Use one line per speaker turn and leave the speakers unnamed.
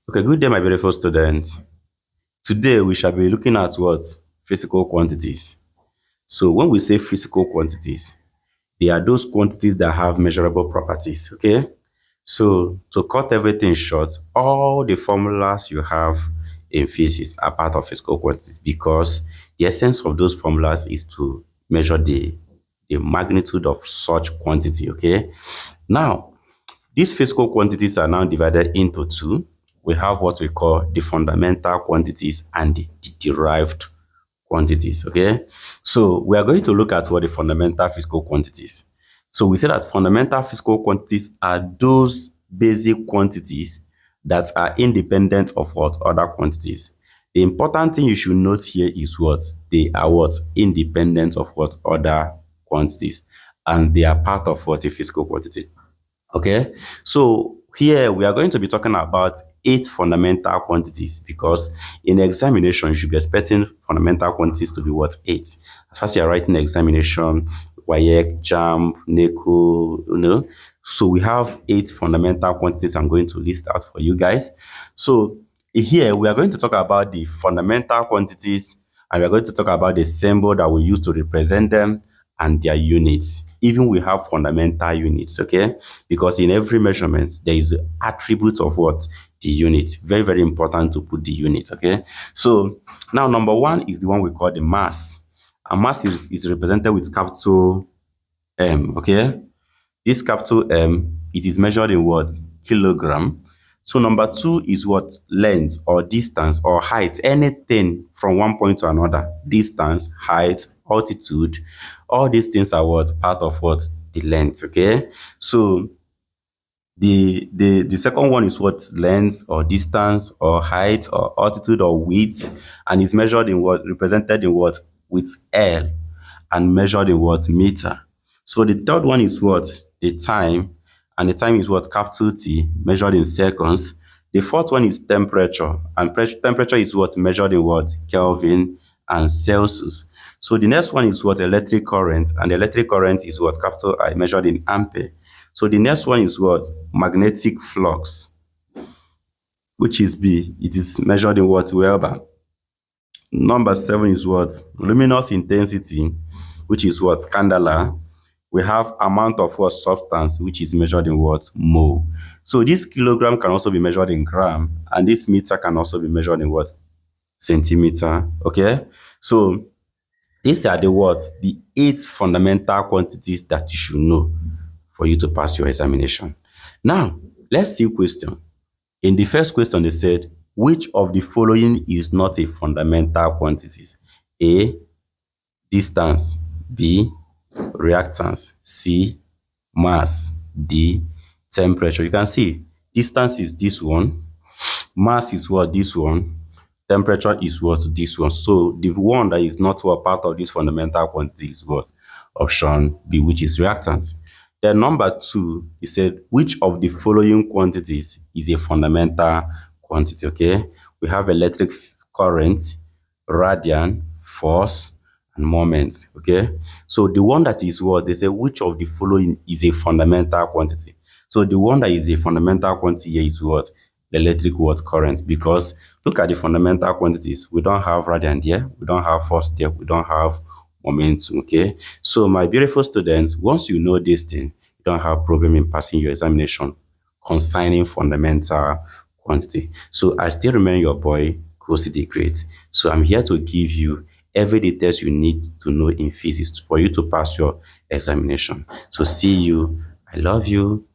Okay, good day, my beautiful students. Today we shall be looking at what? Physical quantities. So when we say physical quantities, they are those quantities that have measurable properties, okay? So to cut everything short, all the formulas you have in physics are part of physical quantities because the essence of those formulas is to measure the magnitude of such quantity, okay? Now, these physical quantities are now divided into two. We have what we call the fundamental quantities and the derived quantities. Okay. So we are going to look at what the fundamental physical quantities. So we say that fundamental physical quantities are those basic quantities that are independent of what other quantities. The important thing you should note here is what they are what independent of what other quantities, and they are part of what a physical quantity. Okay, so here we are going to be talking about 8 fundamental quantities because in examination you should be expecting fundamental quantities to be what? 8. As far as you are writing the examination, WAEC, JAMB, NECO, So we have 8 fundamental quantities I'm going to list out for you guys. So here we are going to talk about the fundamental quantities, and we're going to talk about the symbol that we use to represent them and their units. Even we have fundamental units, okay? Because in every measurement, there is the attribute of what? The unit. Very, very important to put the unit, okay? So now number one is the one we call the mass. And mass is represented with capital M, okay? This capital M, it is measured in what? Kilogram. So number two is what? Length or distance or height. Anything from one point to another. Distance, height, altitude. All these things are what? Part of what? The length. Okay. So the second one is what? Length or distance or height or altitude or width, and is measured in what? Represented in what? With L, and measured in what? Meter. So the third one is what? The time, and the time is what? Capital T, measured in seconds. The fourth one is temperature, and temperature is what? Measured in what? Kelvin and Celsius. So the next one is what? Electric current, and the electric current is what? Capital I, measured in ampere. So the next one is what? Magnetic flux, which is B. It is measured in what? Weber. Number 7 is what? Luminous intensity, which is what? Candela. We have amount of what? Substance, which is measured in what? Mole. So this kilogram can also be measured in gram, and this meter can also be measured in what? Centimeter. Okay. So these are the what? The 8 fundamental quantities that you should know for you to pass your examination. Now, let's see question. In the first question, they said, which of the following is not a fundamental quantities? A, distance. B, reactance. C, mass. D, temperature. You can see distance is this one. Mass is what? This one. Temperature is what? This one. So the one that is not what part of this fundamental quantity is what? Option B, which is reactance. Then number 2, he said, which of the following quantities is a fundamental quantity? Okay, we have electric current, radiant, force, and moment. Okay, so the one that is what? They say, which of the following is a fundamental quantity? So the one that is a fundamental quantity here is what? The electric what? Current. Because look at the fundamental quantities. We don't have radiant here. We don't have force there. We don't have momentum. Okay. So my beautiful students, once you know this thing, you don't have problem in passing your examination concerning fundamental quantity. So I still remain your boy, Kosi the Great. So I'm here to give you every details you need to know in physics for you to pass your examination. So see you. I love you.